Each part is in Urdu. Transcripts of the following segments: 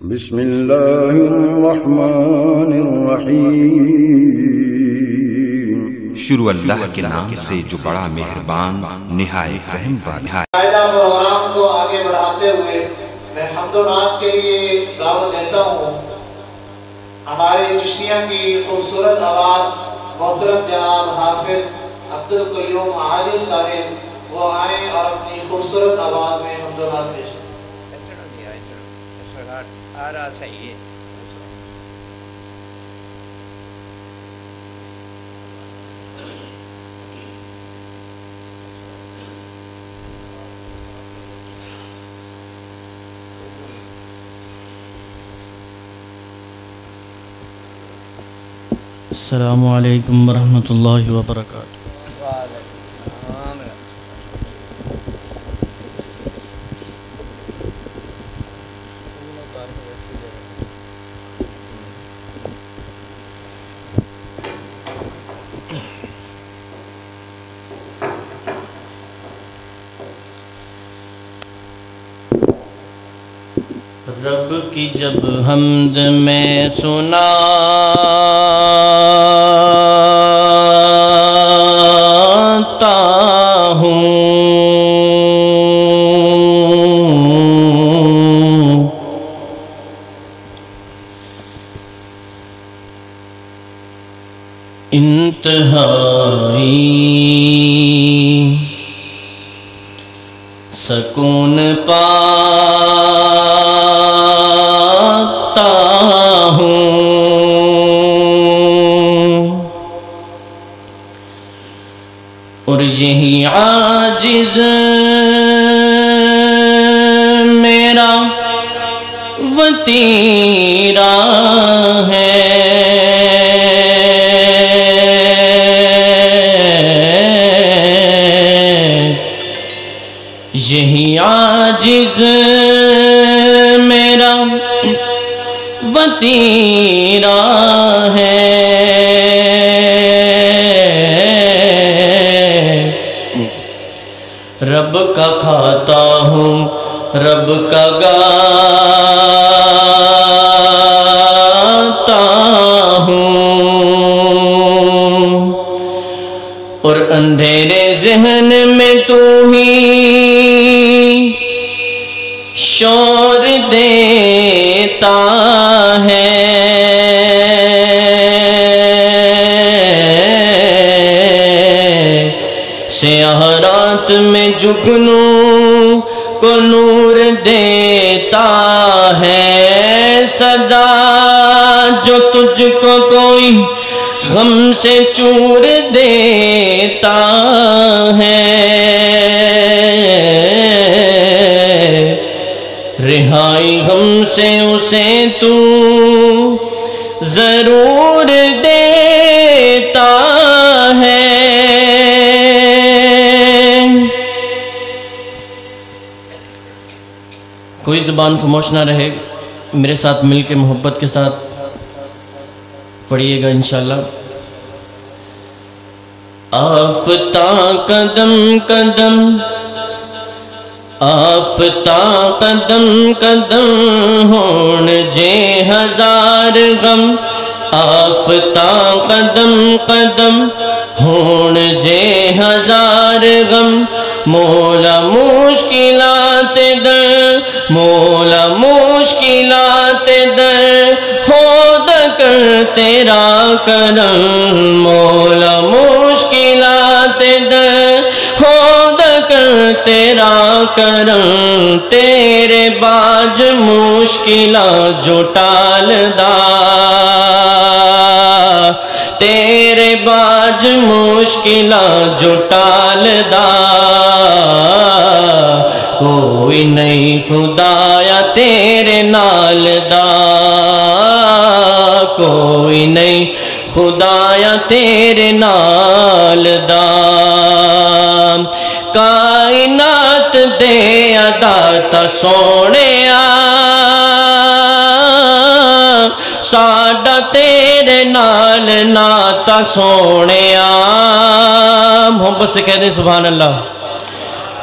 بسم اللہ الرحمن الرحیم۔ شروع اللہ کے نام سے جو بڑا مہربان نہایت رحم والا۔ قاعدہ پروگرام کو آگے بڑھاتے ہوئے میں حمد و نعت کے لیے دعوت دیتا ہوں ہمارے چشتیہ کی خوبصورت آواز محترم جناب حافظ عبدالقیوم عاجز صاحب، وہ آئیں اور اپنی خوبصورت آواز میں حمد و نعت پیش کریں۔ السلام علیکم ورحمۃ اللہ وبرکاتہ۔ رب کی جب حمد میں سناتا ہوں، انتہائی سکون پاتا ہوں، اور یہی عاجز میرا وتیرہ ہے، یہی عاجز میرا وتیرہ ہے، رب کا کھاتا ہوں رب کا گاتا ہوں، اور اندھیرے ذہن میں تو ہی شور دیتا ہے، سیاہ رات میں جگنوں کو نور دیتا ہے، صدا جو تجھ کو کوئی غم سے چور دیتا ہے، رہائی غم سے اسے تو ضرور دیتا ہے۔ کوئی زبان خاموش نہ رہے، میرے ساتھ مل کے محبت کے ساتھ پڑھیے گا انشاءاللہ۔ آفتاں قدم قدم، آفتاں قدم قدم، ہون جے ہزار غم، آفتاں قدم قدم، ہون جے ہزار غم، مولا مشکلات در، مولا مشکلات در، ہود کر تیرا کرم، مولا مشکلات در، ہود کر تیرا کرم، تیرے باج مشکلات جو ٹال دا، تیرے باج مشکلات جو ٹال دا، کوئی نہیں خدایا تیرے نال دا، کوئی نہیں خدایا تیرے نال دا، کائنات دے عداتا سونیا، ساڈا تیرے نال ناتا سونیا، محبت سے کہہ دیں سبحان اللہ،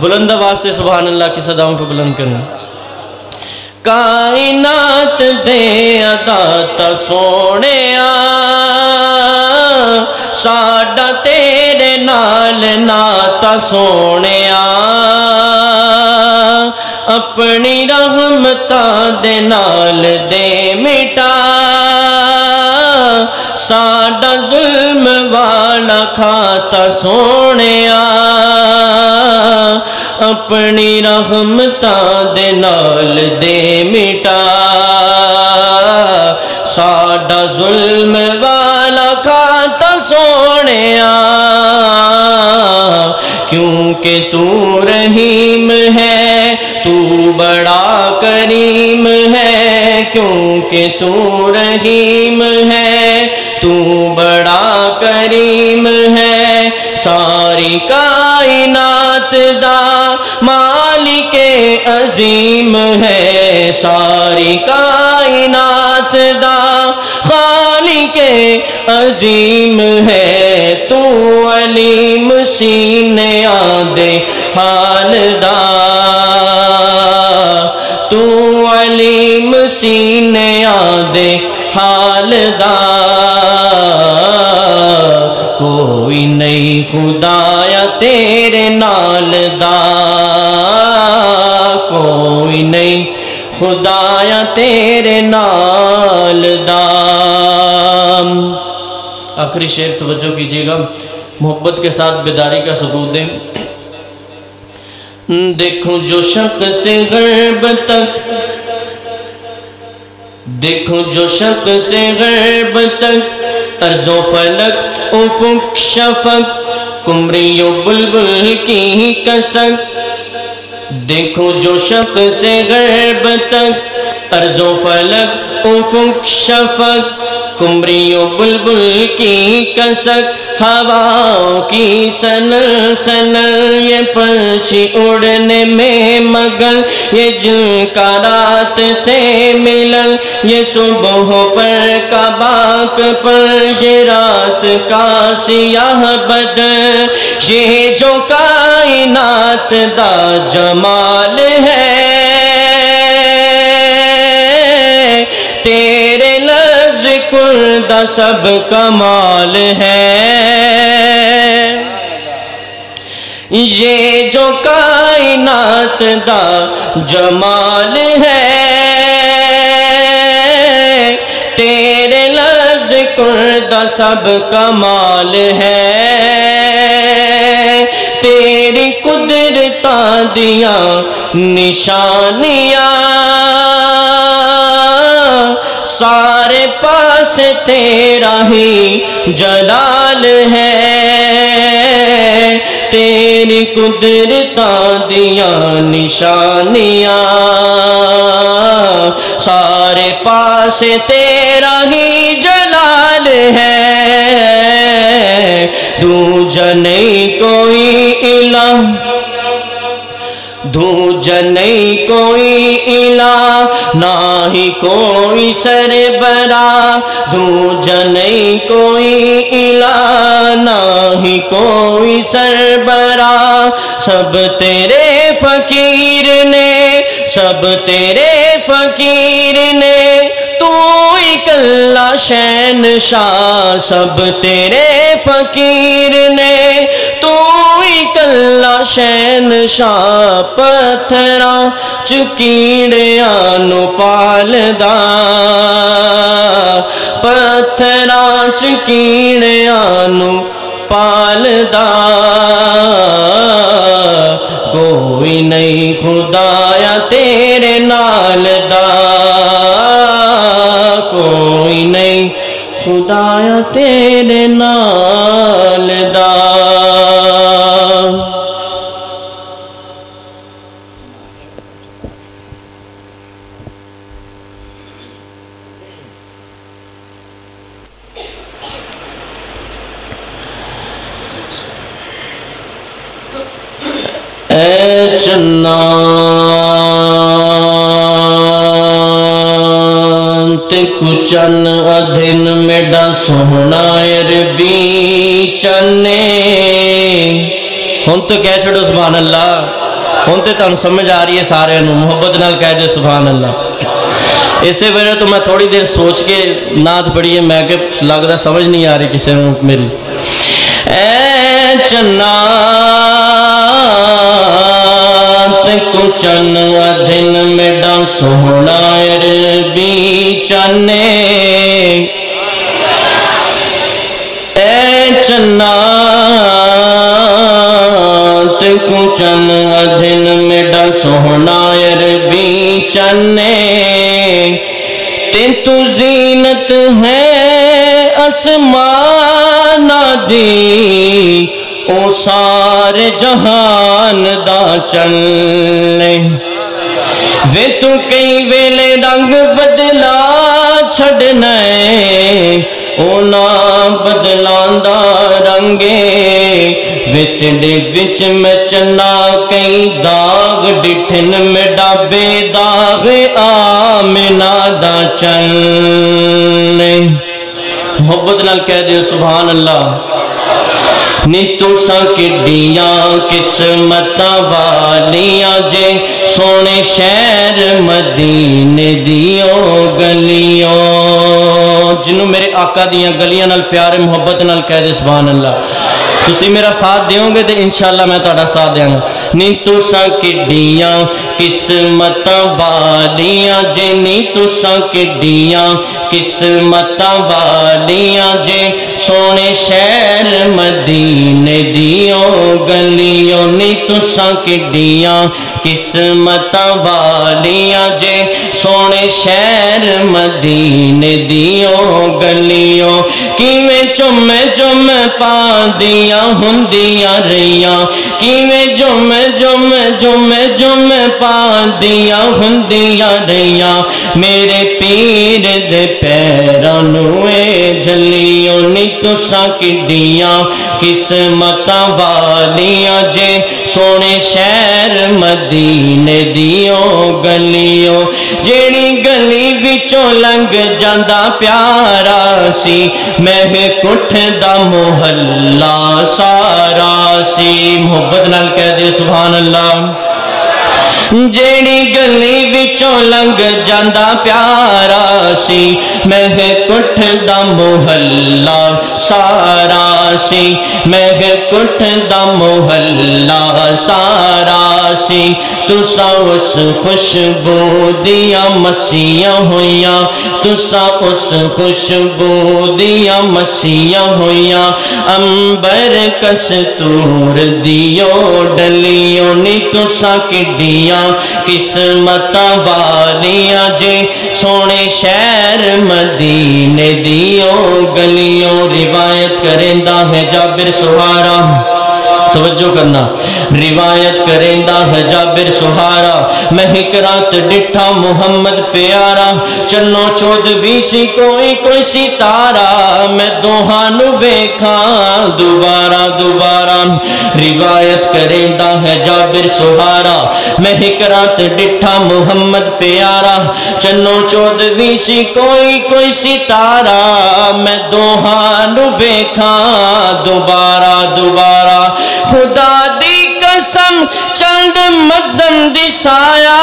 بلند آواز سے سبحان اللہ کی صداؤں کو بلند کرنا۔ کائنات دے عطا سونیا ساڈا تیرے نال ناتا سونیا اپنی رحمتاں دے نال دے مٹا ساڈا ظلم والا کھاتا سونیا اپنی رحمتاں دے نال دے مٹا ساڈا ظلم والا کھاتا سونیا کیونکہ تو رحیم ہے تو بڑا کریم ہے کیونکہ تو رحیم ہے تو بڑا کریم ہے ساری کائنات دا مالک عظیم ہے ساری کائنات دا خالق عظیم ہے تو علیم سینے آدھے حال دا تو علیم سینے آدھے حال دا کوئی نہیں خدایا تیرے نال دا کوئی نہیں خدایا تیرے نال دا آخری شعر توجہ کیجئے گا محبت کے ساتھ بیداری کا ثبوت دیں دیکھو جو شخص غرب تک دیکھو جو شخص غرب تک ارض و فلک افق شفق قمری و بلبل کی کسک دیکھو جو شخص غرب تک ارض و فلک افق شفق قمری و بلبل کی کسک ہواؤں کی سنل سنل یہ پنچھی اڑنے میں مگل یہ جن کا رات سے ملل یہ صبح پر کا باک پر یہ رات کا سیاہ بدل یہ جو کائنات دا جمال ہے تیرے لفظ کل دا سب کمال ہے یہ جو کائنات دا جمال ہے تیرے لفظ کل دا سب کمال ہے تیری قدرتاں دیاں نشانیاں سارے پاس تیرا ہی جلال ہے تیری قدرتاں دیاں نشانیاں سارے پاس تیرا ہی جلال ہے دوجا نہیں کوئی الہ دوجا نہیں کوئی الہ نہ ہی کوئی سربراہ دوجا نہیں کوئی الہ نہ ہی کوئی سربراہ سب تیرے فقیر نے سب تیرے فقیر نے تو اکلا شہنشاہ سب تیرے فقیر نے تو اکلا شہنشاہ پتھراں چکیڑیاں نو پالدا پتھراں چکیڑیاں نو پالدا کوئی نہیں خدایا تیرے نال دا کوئی نہیں خدایا تیرے نال دا اے چنان تے کچن ادھن میڈا سونا عربی چنے ہن تو کہہ چھڑو سبحان اللہ ہن تے تانوں سمجھ آ رہی ہے سارے نو محبت نال کہہ دے سبحان اللہ اسے وجہ تو میں تھوڑی دیر سوچ کے نعت پڑھی ہے، میں کہ لگتا سمجھ نہیں آ رہی کسی نے میری۔ اے چنا کو چن دن میڈا سونا عربی چنے، اے چنا کو چن دن میڈا سونا عربی چنے، تو زینت ہے آسمان دی، او سارے جہان دا چلنے، وے تو کئی ویلے رنگ بدلا چھڑنے، او نا بدلان دا رنگے، وے تیڑے وچ میں چنا کئی داغ ڈٹھن میں ڈابے داغ آمنہ دا چلنے۔ محبت نال کہہ دیو سبحان اللہ۔ نی تُساں کڈیاں قسمتاں والیاں جے، سونے شہر مدینے دیو گلیوں، جنہوں میرے آقا دیاں گلیاں نال پیارے محبت نال کہہ دے سبحان اللہ۔ تسی میرا ساتھ دیوں گے تو انشاءاللہ میں تہاڈا ساتھ دیاں گا۔ نی تُساں کڈیاں قسمتاں والیاں جے، نی تُساں کڈیاں قسمتاں والیاں جے، سونے شہر مدینے دیو گلیوں، نی تُساں کڈیاں قسمتاں والیاں جے، سونے شہر مدینے دیو گلیوں، کیویں چم چم پاندیاں ہندیاں رہیاں، کیویں جم جم جم جم پاندیاں ہندیاں رہیاں، میرے پیر دے پیراں نوے جلیوں، نی تُساں کڈیاں قسمتاں والیاں جے، سونے شہر مدینے دیو گلیوں، جیڑی گلی وچوں لنگ جاندا پیارا سی، مہکٹ دا محلہ سارا سی۔ محبت نال کہہ دے سبحان اللہ۔ جیڑی گلی وچوں لنگ جاندا پیارا سی، مہکٹ دا محلہ سارا سی، مہکٹ دا محلہ سارا سی، تساں اس خوشبو دیاں مسیاں ہویاں، تساں اس خوشبو دیاں مسیاں ہویاں، امبر کستور دیو ڈلیوں، نی تساں کڈیاں قسمتاں والیاں جے، سونے شہر مدینے دیو گلیوں۔ روایت کریندا ہے جابر سہارا، توجہ کرنا، روایت کریندا ہے جابر سہارا، میں ایک رات ڈٹھا محمد پیارا، چنو چودویں سی کوئی ستارہ، میں دوہاں نو ویکھاں دوبارہ دوبارہ۔ روایت کریندا ہے جابر سہارا، میں ایک رات ڈٹھا محمد پیارا، چنو چودویں سی کوئی ستارہ، میں دوہاں نو ویکھاں دوبارہ دوبارہ۔ خدا دی قسم چند مدن دسایا،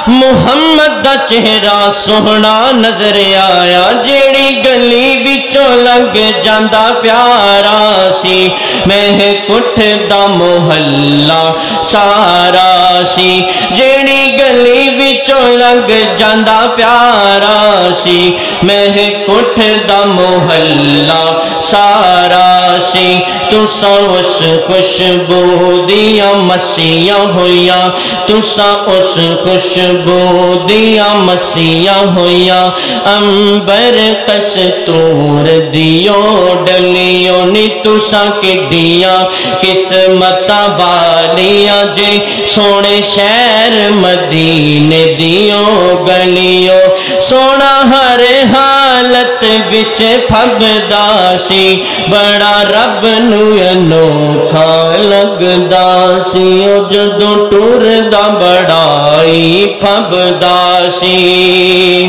محمد دا چہرہ سونا نظر آیا، جیڑی گلی وچوں لنگ جاندا پیارا سی، مہکٹ دا محلہ سارا سی، جیڑی گلی وچوں لنگ جاندا پیارا سی، مہکٹ دا محلہ سارا سی، تساں اس خوشبو دیاں مسیاں ہویاں، تساں اس خوشبو دیاں مسیاں ہویاں، امبر کستور دیو ڈلیوں، نی تساں کڈیاں قسمتاں والیاں جے، سونے شہر مدینے دیو گلیوں، سونا ہر حالت وچ پھبدا سی، بڑا رب نو انوکھا لگدا سی، او جدوں ٹردا بڑا ہی پھبدا سی۔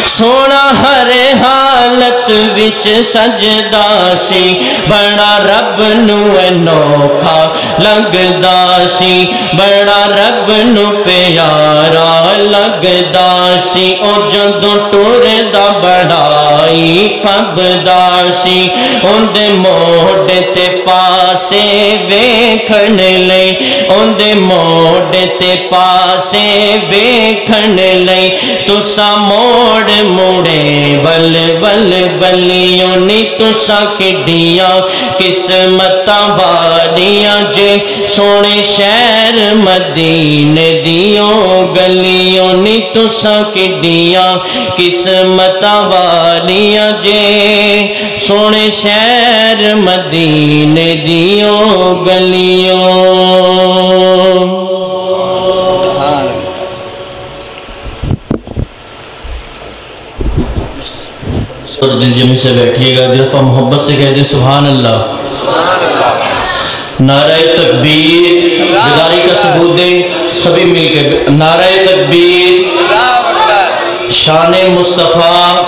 سونا ہر حالت وچ سجدا سی بڑا رب نو انوکھا لگدا سی بڑا رب نو پیارا لگدا سی او جدوں ٹردا بڑائی پبدا سی اوندے موڈے تے پاسے ویکھن لئی اوندے موڈے تے پاسے ویکھن لئی تسا موڑ موڑے ول ول ولیوں نی تسا کڈیاں قسمتاں والیاں جے سونے شہر مدینے دیوں گلیوں نی تسا کڈیاں قسمتاں والیاں جے سونے شہر مدینے دیوں گلیوں اور دل جمعی سے بیٹھیے گا دفعہ محبت سے کہہ دیں سبحان اللہ نعرہ تکبیر بیداری کا ثبوت دیں سبھی مل کے نعرہ تکبیر شان مصطفیٰ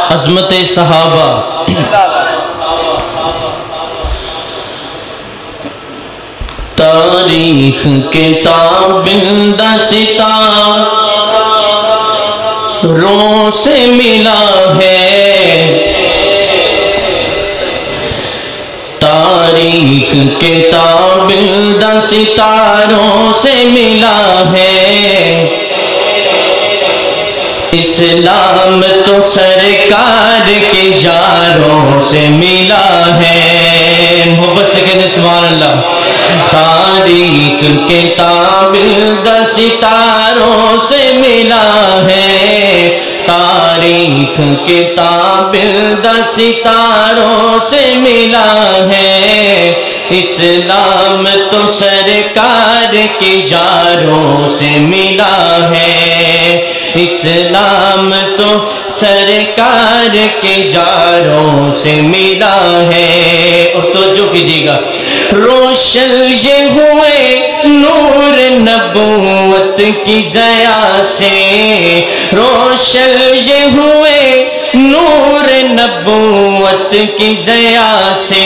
عظمت صحابہ تاریخ کتاب ستاروں سے ملا ہے تاریخ کتاب ستاروں سے ملا ہے اسلام تو سرکار کے یاروں سے ملا ہے محبت سے کہتے سبحان اللہ تاریخ کتاب ستاروں سے ملا ہے تاریخ کتاب ستاروں سے ملا ہے اسلام تو سرکار کے یاروں سے ملا ہے اسلام تو سرکار کے یاروں سے ملا ہے اور توجہ کیجیے گا روشن یہ ہوئے نور نبوت کی ضیا سے روشن یہ ہوئے نور نبوت کی ضیا سے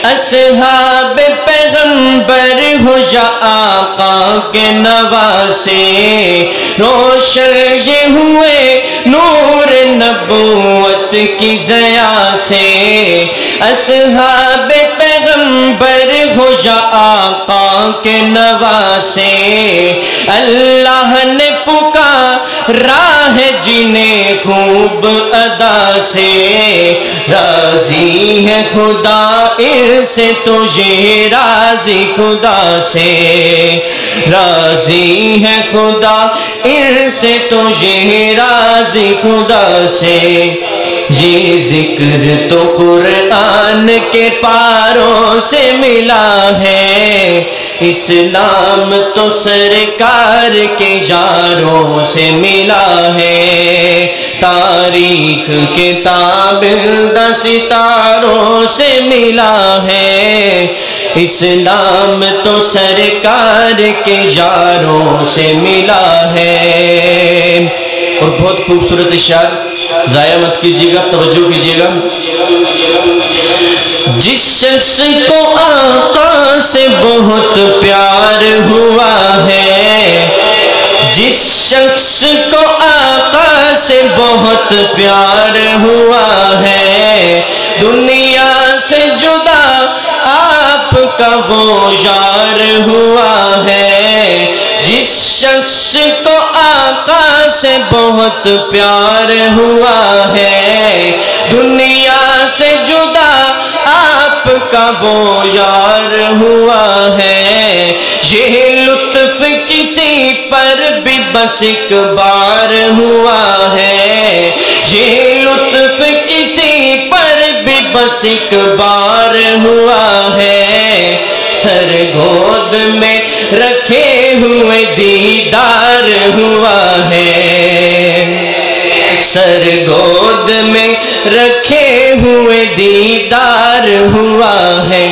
اصحاب پیغمبر ہو یا آقا کے نواسے روشن یہ ہوئے نور نبوت کی ضیا سے اصحاب پیغمبر ہو یا آقا کے نواسے اللہ نے پکارا ہے جنہیں خوب ادا سے راضی ہے خدا ان سے تجھے راضی خدا سے راضی ہے خدا ان سے تجھے راضی خدا سے یہ ذکر تو قرآن کے پاروں سے ملا ہے اسلام تو سرکار کے یاروں سے ملا ہے تاریخ کتاب ستاروں سے ملا ہے اسلام تو سرکار کے یاروں سے ملا ہے اور بہت خوبصورت اشعار ضائع مت کیجیے گا توجہ کیجیے گا جس شخص کو آقا سے بہت پیار ہوا ہے جس شخص کو آقا سے بہت پیار ہوا ہے دنیا سے جدا آپ کا وہ یار ہوا ہے جس شخص کو آقا سے بہت پیار ہوا ہے دنیا سے جدا آپ کا وہ یار ہوا ہے یہ لطف کسی پر بھی بس ایک بار ہوا ہے یہ لطف کسی پر بھی بس ایک بار ہوا ہے سر گود میں رکھے ہوئے دیدار ہوا ہے سر گود میں رکھے ہوئے دیدار ہوا ہے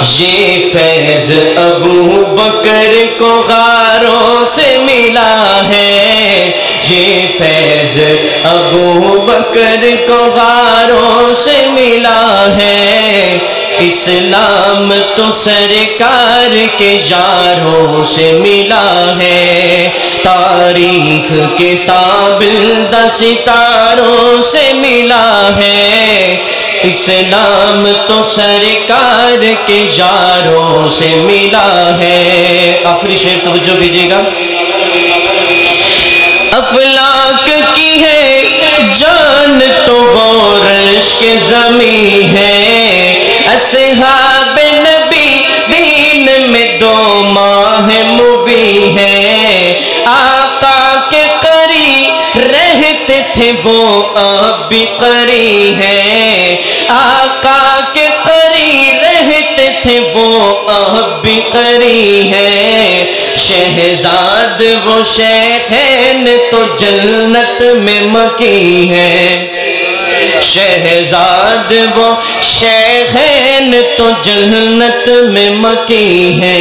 یہ فیض ابو بکر کو غاروں سے ملا ہے یہ فیض ابو بکر کو غاروں سے ملا ہے، اسلام تو سرکار کے یاروں سے ملا ہے، تاریخ کے تابندہ ستاروں سے ملا ہے، اسلام تو سرکار کے یاروں سے ملا ہے۔ آخری شعر توجہ کیجیے گا۔ افلاک کی ہے جان تو وہ رشک زمیں ہے، اصحاب نبی دین میں 2 ماہ مبیں ہے، آقا کے قریب رہتے تھے وہ اب بھی قریب ہیں، آقا کے قریب رہتے تھے وہ اب بھی قریب ہیں، شہزاد وہ شیخین تو جنت میں مکی ہے، شہزاد وہ شیخین تو جنت میں مکی ہے،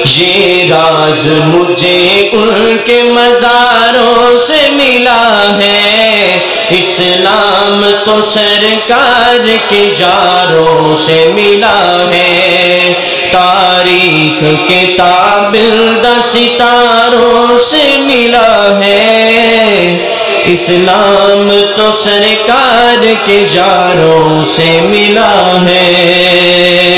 یہ راز مجھے ان کے مزاروں سے ملا ہے، اسلام تو سرکار کے یاروں سے ملا ہے، تاریخ کے تابندہ ستاروں سے ملا ہے، اسلام تو سرکار کے یاروں سے ملا ہے۔